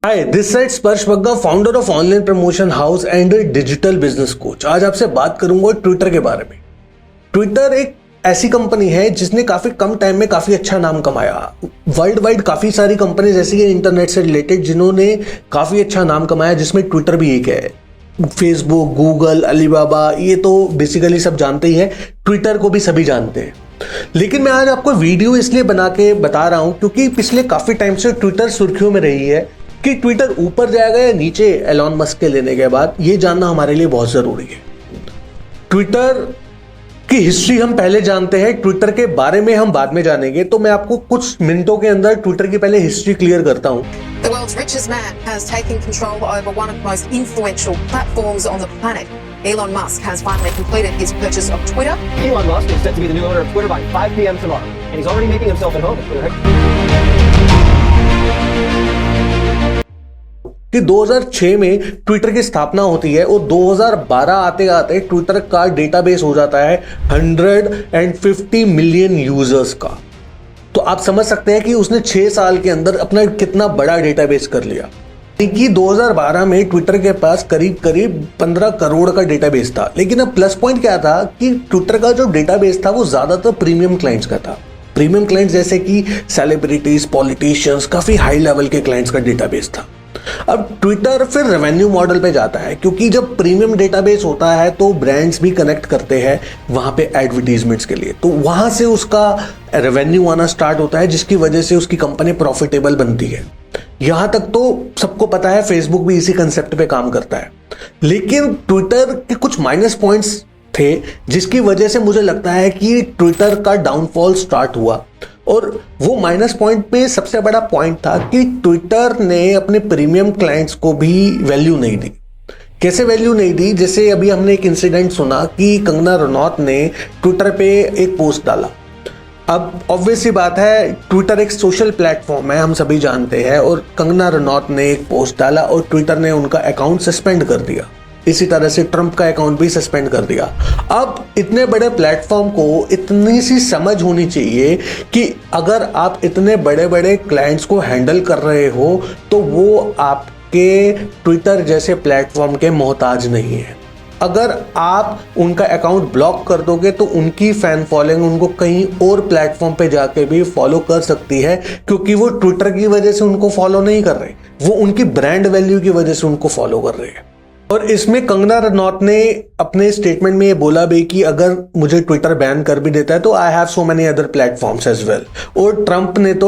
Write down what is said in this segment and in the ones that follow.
Hi, this side स्पर्श Bagga, founder of online promotion house and digital business coach. आज आपसे बात करूंगा ट्विटर के बारे में। ट्विटर एक ऐसी कंपनी है जिसने काफी कम टाइम में काफी अच्छा नाम कमाया। वर्ल्ड वाइड काफी सारी कंपनीज ऐसी है इंटरनेट से रिलेटेड जिन्होंने काफी अच्छा नाम कमाया, जिसमें ट्विटर भी एक है। फेसबुक, गूगल, अलीबाबा, ये तो बेसिकली सब जानते ही है। ट्विटर को भी सभी जानते हैं। लेकिन मैं आज आपको वीडियो इसलिए बना के बता रहा हूं क्योंकि पिछले काफी टाइम से ट्विटर सुर्खियों में रही है कि ट्विटर ऊपर जाएगा या नीचे एलॉन मस्क के लेने के बाद, ये जानना हमारे लिए बहुत जरूरी है। ट्विटर की हिस्ट्री हम पहले जानते हैं, ट्विटर के बारे में हम बाद में जानेंगे। तो मैं आपको कुछ मिनटों के अंदर ट्विटर की पहले हिस्ट्री क्लियर करता हूं। The world's richest man has taken control over one of the most influential platforms on the planet. Elon Musk has finally completed his purchase of Twitter. Elon Musk is set to be the new owner of Twitter by 5 p.m. tomorrow, and he's already making himself at home at Twitter. कि 2006 में Twitter की स्थापना होती है और 2012 आते आते Twitter का डेटाबेस हो जाता है 150 मिलियन यूजर्स का। तो आप समझ सकते हैं कि उसने 6 साल के अंदर अपना कितना बड़ा डेटाबेस कर लिया। कि 2012 में ट्विटर के पास करीब 15 करोड़ का डेटाबेस था। लेकिन अब प्लस पॉइंट क्या था कि ट्विटर का जो डेटाबेस था वो ज्यादातर प्रीमियम क्लाइंट्स का था। प्रीमियम क्लाइंट्स जैसे कि सेलिब्रिटीज, पॉलिटिशियंस, काफी हाई लेवल के क्लाइंट्स का डेटाबेस था। अब ट्विटर फिर रेवेन्यू मॉडल पे जाता है, क्योंकि जब प्रीमियम डेटाबेस होता है तो ब्रांड्स भी कनेक्ट करते हैं वहां पे एडवर्टीजमेंट्स के लिए। तो वहां से उसका रेवेन्यू आना स्टार्ट होता है, जिसकी वजह से उसकी कंपनी प्रॉफिटेबल बनती है। यहां तक तो सबको पता है, फेसबुक भी इसी कंसेप्ट पे काम करता है। लेकिन ट्विटर के कुछ माइनस पॉइंट्स थे जिसकी वजह से मुझे लगता है कि ट्विटर का डाउनफॉल स्टार्ट हुआ। और वो माइनस पॉइंट पे सबसे बड़ा पॉइंट था कि ट्विटर ने अपने प्रीमियम क्लाइंट्स को भी वैल्यू नहीं दी। कैसे वैल्यू नहीं दी? जैसे अभी हमने एक इंसिडेंट सुना कि कंगना रनौत ने ट्विटर पे एक पोस्ट डाला। अब ऑब्वियस सी बात है, ट्विटर एक सोशल प्लेटफॉर्म है, हम सभी जानते हैं। और कंगना रनौत ने एक पोस्ट डाला और ट्विटर ने उनका अकाउंट सस्पेंड कर दिया। इसी तरह से ट्रंप का अकाउंट भी सस्पेंड कर दिया। अब इतने बड़े प्लेटफॉर्म को इतनी सी समझ होनी चाहिए कि अगर आप इतने बड़े बड़े क्लाइंट्स को हैंडल कर रहे हो तो वो आपके ट्विटर जैसे प्लेटफॉर्म के मोहताज नहीं है। अगर आप उनका अकाउंट ब्लॉक कर दोगे तो उनकी फैन फॉलोइंग उनको कहीं और प्लेटफॉर्म पे जाके भी फॉलो कर सकती है, क्योंकि वो ट्विटर की वजह से उनको फॉलो नहीं कर रहे, वो उनकी ब्रांड वैल्यू की वजह से उनको फॉलो कर रहे हैं। और इसमें कंगना रनौत ने अपने स्टेटमेंट में ये बोला भी कि अगर मुझे ट्विटर बैन कर भी देता है तो I have so many other platforms as well. और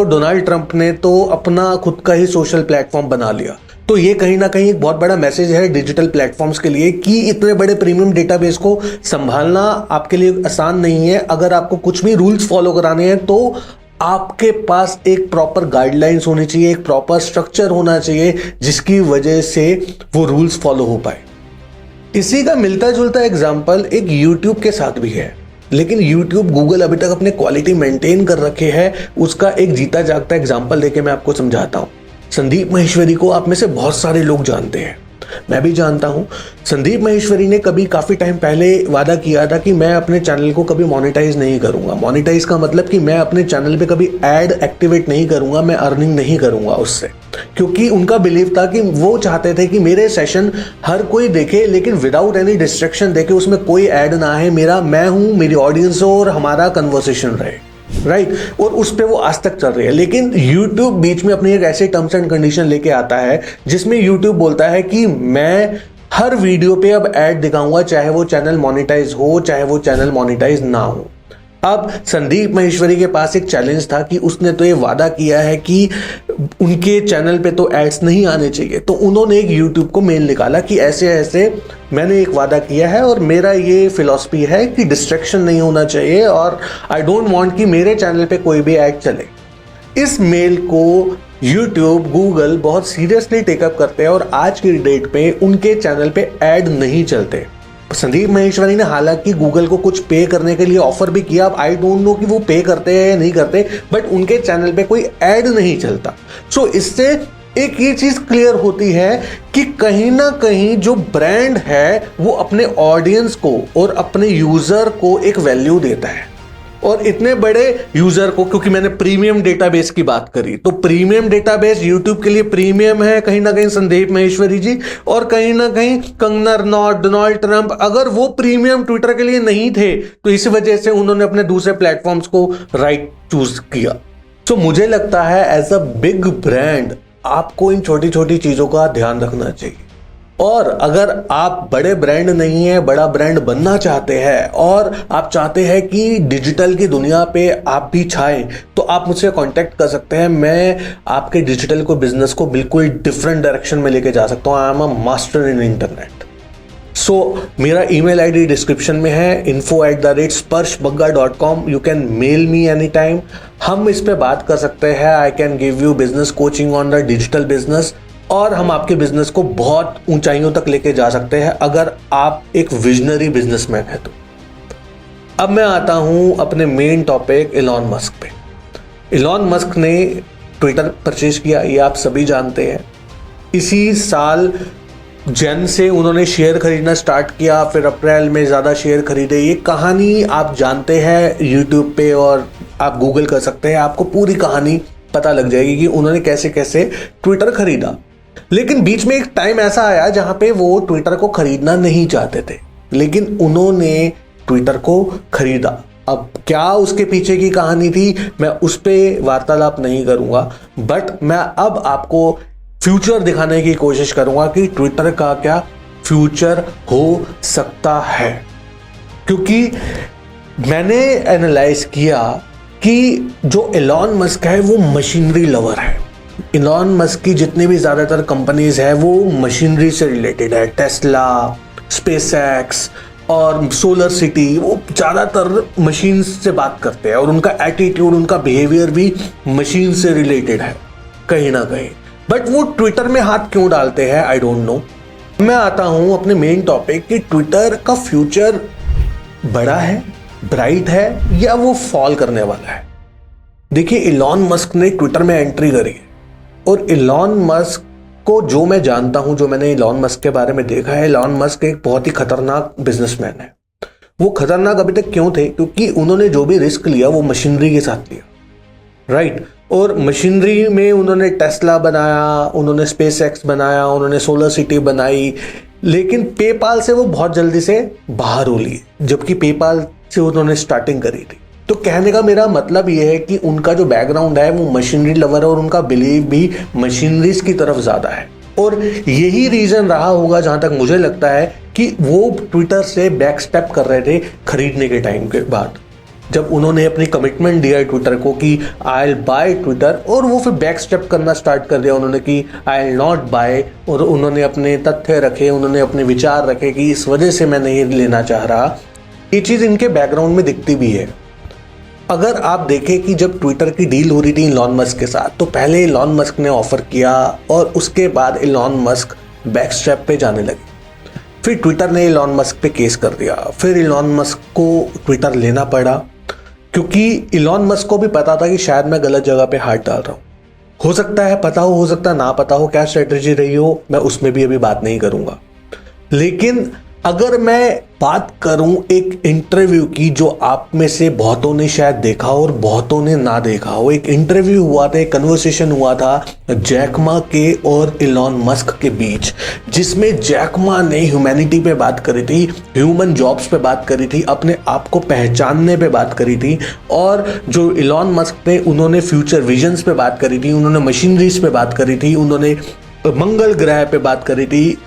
डोनाल्ड ट्रंप ने तो अपना खुद का ही सोशल प्लेटफॉर्म बना लिया। तो ये कहीं ना कहीं एक बहुत बड़ा मैसेज है डिजिटल प्लेटफॉर्म्स के लिए कि इतने बड़े प्रीमियम डेटाबेस को संभालना आपके लिए आसान नहीं है। अगर आपको कुछ भी रूल्स फॉलो कराने हैं तो आपके पास एक प्रॉपर गाइडलाइंस होनी चाहिए, एक प्रॉपर स्ट्रक्चर होना चाहिए, जिसकी वजह से वो रूल्स फॉलो हो पाए। इसी का मिलता जुलता एग्जांपल एक YouTube के साथ भी है। लेकिन YouTube, गूगल अभी तक अपने क्वालिटी मेंटेन कर रखे हैं। उसका एक जीता जागता एग्जांपल देके मैं आपको समझाता हूं। संदीप माहेश्वरी को आप में से बहुत सारे लोग जानते हैं, मैं भी जानता हूं। संदीप माहेश्वरी ने कभी काफी टाइम पहले वादा किया था कि मैं अपने चैनल को कभी मोनेटाइज नहीं करूंगा। मोनेटाइज का मतलब कि मैं अपने चैनल पे कभी ऐड एक्टिवेट नहीं करूंगा, मैं अर्निंग नहीं करूंगा उससे। क्योंकि उनका बिलीव था कि वो चाहते थे कि मेरे सेशन हर कोई देखे, लेकिन विदाउट एनी डिस्ट्रैक्शन देखे, उसमें कोई ऐड ना है। मैं हूं, मेरी ऑडियंस हो और हमारा कन्वर्सेशन रहे, राइट। और उस पे वो आज तक चल रही है। लेकिन YouTube बीच में अपनी एक ऐसे टर्म्स एंड कंडीशन लेके आता है जिसमें YouTube बोलता है कि मैं हर वीडियो पे अब ऐड दिखाऊंगा, चाहे वो चैनल मोनेटाइज हो, चाहे वो चैनल मोनेटाइज ना हो। अब संदीप माहेश्वरी के पास एक चैलेंज था कि उसने तो ये वादा किया है कि उनके चैनल पे तो एड्स नहीं आने चाहिए। तो उन्होंने एक YouTube को मेल निकाला कि ऐसे ऐसे मैंने एक वादा किया है और मेरा ये फिलॉसफी है कि डिस्ट्रैक्शन नहीं होना चाहिए और आई डोंट वांट कि मेरे चैनल पे कोई भी ऐड चले। इस मेल को YouTube, गूगल बहुत सीरियसली टेकअप करते हैं और आज की डेट पे उनके चैनल पे ऐड नहीं चलते। संदीप माहेश्वरी ने हालांकि गूगल को कुछ पे करने के लिए ऑफर भी किया। अब आई डोंट नो कि वो पे करते हैं या नहीं करते, बट उनके चैनल पे कोई ऐड नहीं चलता। सो इससे एक ये चीज क्लियर होती है कि कहीं ना कहीं जो ब्रांड है वो अपने ऑडियंस को और अपने यूजर को एक वैल्यू देता है। और इतने बड़े यूजर को, क्योंकि मैंने प्रीमियम डेटाबेस की बात करी, तो प्रीमियम डेटाबेस यूट्यूब के लिए प्रीमियम है कहीं ना कहीं संदीप माहेश्वरी जी, और कहीं ना कहीं कंगना रनौत, डोनाल्ड ट्रंप, अगर वो प्रीमियम ट्विटर के लिए नहीं थे तो इस वजह से उन्होंने अपने दूसरे प्लेटफॉर्म्स को राइट चूज किया। तो मुझे लगता है एज अ बिग ब्रांड आपको इन छोटी छोटी चीजों का ध्यान रखना चाहिए। और अगर आप बड़े ब्रांड नहीं है, बड़ा ब्रांड बनना चाहते हैं और आप चाहते हैं कि डिजिटल की दुनिया पे आप भी छाएं, तो आप मुझसे कांटेक्ट कर सकते हैं। मैं आपके डिजिटल को बिजनेस को बिल्कुल डिफरेंट डायरेक्शन में लेके जा सकता हूं। I am a master in internet. So मेरा ईमेल आईडी डिस्क्रिप्शन में है, info@sparshbagga.com। You can mail me any time. हम इस पे बात कर सकते हैं। I can give you business coaching on the digital business, और हम आपके बिजनेस को बहुत ऊंचाइयों तक लेके जा सकते हैं अगर आप एक विजनरी बिजनेसमैन है तो। अब मैं आता हूं अपने मेन टॉपिक इलॉन मस्क पे। इलॉन मस्क ने ट्विटर परचेज किया, ये आप सभी जानते हैं। इसी साल जन से उन्होंने शेयर खरीदना स्टार्ट किया, फिर अप्रैल में ज़्यादा शेयर खरीदे। ये कहानी आप जानते हैं यूट्यूब पे, और आप गूगल कर सकते हैं, आपको पूरी कहानी पता लग जाएगी कि उन्होंने कैसे कैसे ट्विटर खरीदा। लेकिन बीच में एक टाइम ऐसा आया जहां पे वो ट्विटर को खरीदना नहीं चाहते थे, लेकिन उन्होंने ट्विटर को खरीदा। अब क्या उसके पीछे की कहानी थी, मैं उस पर वार्तालाप नहीं करूंगा, बट मैं अब आपको फ्यूचर दिखाने की कोशिश करूंगा कि ट्विटर का क्या फ्यूचर हो सकता है। क्योंकि मैंने एनालाइज किया कि जो एलॉन मस्क है वो मशीनरी लवर है। एलॉन मस्क की जितनी भी ज़्यादातर कंपनीज है वो मशीनरी से रिलेटेड है। टेस्ला, स्पेसएक्स और सोलर सिटी, वो ज़्यादातर मशीन से बात करते हैं, और उनका एटीट्यूड, उनका बिहेवियर भी मशीन से रिलेटेड है कहीं ना कहीं। बट वो ट्विटर में हाथ क्यों डालते हैं, आई डोंट नो। मैं आता हूं अपने मेन टॉपिक कि ट्विटर का फ्यूचर बड़ा है, ब्राइट है, या वो फॉल करने वाला है। देखिए, इलॉन मस्क ने ट्विटर में एंट्री करी है, और इलॉन मस्क को जो मैं जानता हूं, जो मैंने इलॉन मस्क के बारे में देखा है, इलॉन मस्क एक बहुत ही खतरनाक बिजनेसमैन है। वो खतरनाक अभी तक क्यों थे? क्योंकि उन्होंने जो भी रिस्क लिया वो मशीनरी के साथ लिया, राइट। और मशीनरी में उन्होंने टेस्ला बनाया, उन्होंने स्पेसएक्स बनाया, उन्होंने सोलर सिटी बनाई, लेकिन पेपाल से वो बहुत जल्दी से बाहर हो लिए, जबकि पेपाल से उन्होंने स्टार्टिंग करी थी। तो कहने का मेरा मतलब ये है कि उनका जो बैकग्राउंड है वो मशीनरी लवर है, और उनका बिलीव भी मशीनरीज की तरफ ज़्यादा है। और यही रीज़न रहा होगा, जहाँ तक मुझे लगता है, कि वो ट्विटर से बैक स्टेप कर रहे थे खरीदने के टाइम के बाद, जब उन्होंने अपनी कमिटमेंट दिया ट्विटर को कि आई विल बाय ट्विटर, और वो फिर बैक स्टेप करना स्टार्ट कर दिया उन्होंने कि आई विल नॉट बाय, और उन्होंने अपने तथ्य रखे, उन्होंने अपने विचार रखे कि इस वजह से मैं नहीं लेना चाह रहा। ये चीज़ इनके बैकग्राउंड में दिखती भी है। अगर आप देखें कि जब ट्विटर की डील हो रही थी इलॉन मस्क के साथ, तो पहले इलॉन मस्क ने ऑफर किया, और उसके बाद इलॉन मस्क बैक स्टेप पे जाने लगे। फिर ट्विटर ने इलॉन मस्क पे केस कर दिया, फिर इलॉन मस्क को ट्विटर लेना पड़ा, क्योंकि इलॉन मस्क को भी पता था कि शायद मैं गलत जगह पे हाथ डाल रहा हूँ। हो सकता है पता हो सकता है ना पता हो, क्या स्ट्रेटेजी रही हो, मैं उसमें भी अभी बात नहीं करूंगा। लेकिन अगर मैं बात करूं एक इंटरव्यू की, जो आप में से बहुतों ने शायद देखा और बहुतों ने ना देखा हो। एक इंटरव्यू हुआ था, एक कन्वर्सेशन हुआ था जैक मा के और इलॉन मस्क के बीच, जिसमें जैक मा ने ह्यूमैनिटी पे बात करी थी, ह्यूमन जॉब्स पे बात करी थी, अपने आप को पहचानने पे बात करी थी, और जो इलॉन मस्क थे उन्होंने फ्यूचर विजन्स पे बात करी थी, उन्होंने मशीनरीज पे बात करी थी, उन्होंने मंगल ग्रह पे बात करी थी।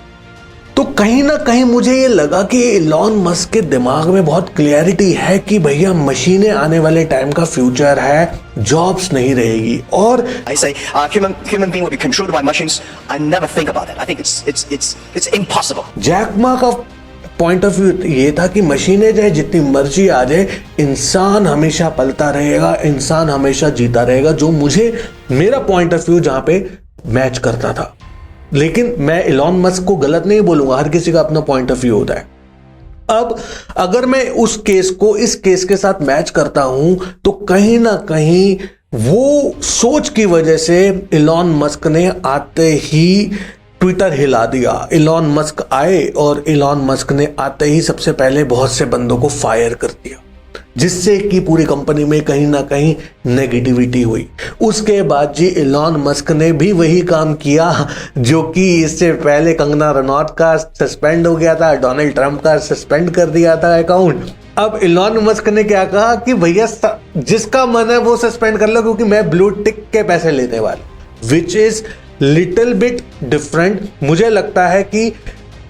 तो कहीं ना कहीं मुझे ये लगा कि इलॉन मस्क के दिमाग में बहुत क्लियरिटी है कि भैया मशीनें आने वाले टाइम का फ्यूचर है, जॉब्स नहीं रहेगी। और I say human being will be controlled by machines. I never think about it. I think it's impossible. Jack Ma का पॉइंट ऑफ व्यू ये था कि मशीनें चाहे जितनी मर्जी आ जाए, इंसान हमेशा पलता रहेगा, इंसान हमेशा जीता रहेगा, जो मुझे मेरा पॉइंट ऑफ व्यू जहां पे मैच करता था। लेकिन मैं इलॉन मस्क को गलत नहीं बोलूंगा, हर किसी का अपना पॉइंट ऑफ व्यू होता है। अब अगर मैं उस केस को इस केस के साथ मैच करता हूं, तो कहीं ना कहीं वो सोच की वजह से इलॉन मस्क ने आते ही ट्विटर हिला दिया। इलॉन मस्क आए और इलॉन मस्क ने आते ही सबसे पहले बहुत से बंदों को फायर कर दिया। जिससे कि पूरी कंपनी में कहीं ना कहीं नेगेटिविटी हुई। उसके बाद जी इलॉन मस्क ने भी वही काम किया जो कि इससे पहले कंगना रनौत का सस्पेंड हो गया था, डोनाल्ड ट्रंप का सस्पेंड कर दिया था अकाउंट। अब इलॉन मस्क ने क्या कहा कि भैया जिसका मन है वो सस्पेंड कर लो, क्योंकि मैं ब्लू टिक के पैसे लेने वाला, which is little bit different. मुझे लगता है कि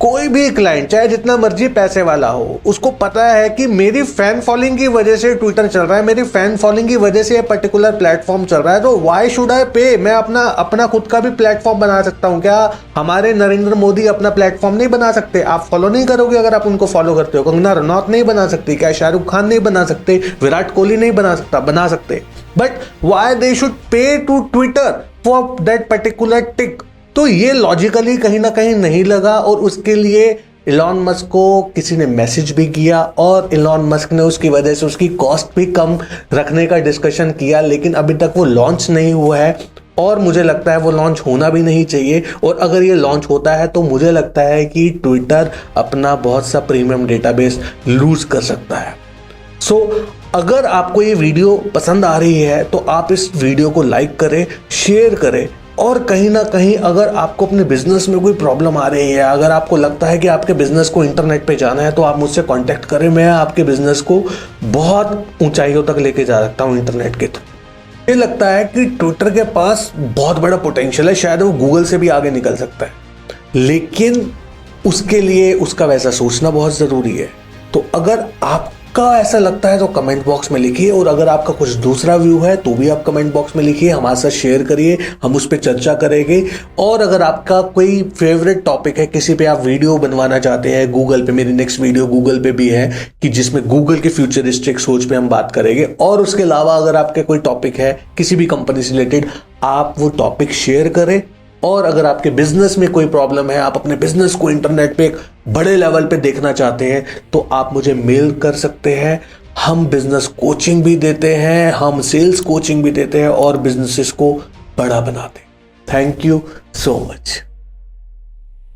कोई भी क्लाइंट चाहे जितना मर्जी पैसे वाला हो, उसको पता है कि मेरी फैन फॉलोइंग की वजह से ट्विटर चल रहा है, मेरी फैन फॉलोइंग की वजह से ये पर्टिकुलर प्लेटफॉर्म चल रहा है, तो व्हाई शुड आई पे। मैं अपना खुद का भी प्लेटफॉर्म बना सकता हूं। क्या हमारे नरेंद्र मोदी अपना प्लेटफॉर्म नहीं बना सकते? आप फॉलो नहीं करोगे अगर आप उनको फॉलो करते हो? कंगना रनौत नहीं बना सकती? क्या शाहरुख खान नहीं बना सकते? विराट कोहली नहीं बना सकता? बना सकते। But why they should pay to Twitter for that particular tick? तो ये लॉजिकली कहीं ना कहीं नहीं लगा, और उसके लिए इलॉन मस्क को किसी ने मैसेज भी किया, और इलॉन मस्क ने उसकी वजह से उसकी कॉस्ट भी कम रखने का डिस्कशन किया, लेकिन अभी तक वो लॉन्च नहीं हुआ है, और मुझे लगता है वो लॉन्च होना भी नहीं चाहिए। और अगर ये लॉन्च होता है तो मुझे लगता है कि ट्विटर अपना बहुत सा प्रीमियम डेटाबेस लूज कर सकता है। सो अगर आपको ये वीडियो पसंद आ रही है तो आप इस वीडियो को लाइक करें, शेयर करें, और कहीं ना कहीं अगर आपको अपने बिजनेस में कोई प्रॉब्लम आ रही है, अगर आपको लगता है कि आपके बिजनेस को इंटरनेट पे जाना है, तो आप मुझसे कांटेक्ट करें। मैं आपके बिजनेस को बहुत ऊंचाइयों तक लेके जा सकता हूं इंटरनेट के थ्रू। मुझे लगता है कि ट्विटर के पास बहुत बड़ा पोटेंशियल है, शायद वो गूगल से भी आगे निकल सकता है, लेकिन उसके लिए उसका वैसा सोचना बहुत ज़रूरी है। तो अगर आपका ऐसा लगता है तो कमेंट बॉक्स में लिखिए, और अगर आपका कुछ दूसरा व्यू है तो भी आप कमेंट बॉक्स में लिखिए, हमारे साथ शेयर करिए, हम उस पर चर्चा करेंगे। और अगर आपका कोई फेवरेट टॉपिक है, किसी पे आप वीडियो बनवाना चाहते हैं गूगल पे, मेरी नेक्स्ट वीडियो गूगल पे भी है कि जिसमें गूगल की फ्यूचरिस्टिक सोच पे हम बात करेंगे। और उसके अलावा अगर आपके कोई टॉपिक है किसी भी कंपनी से रिलेटेड, आप वो टॉपिक शेयर करें। और अगर आपके बिजनेस में कोई प्रॉब्लम है, आप अपने बिजनेस को इंटरनेट पे एक बड़े लेवल पे देखना चाहते हैं, तो आप मुझे मेल कर सकते हैं। हम बिजनेस कोचिंग भी देते हैं, हम सेल्स कोचिंग भी देते हैं, और बिजनेसेस को बड़ा बनाते हैं। Thank you so much.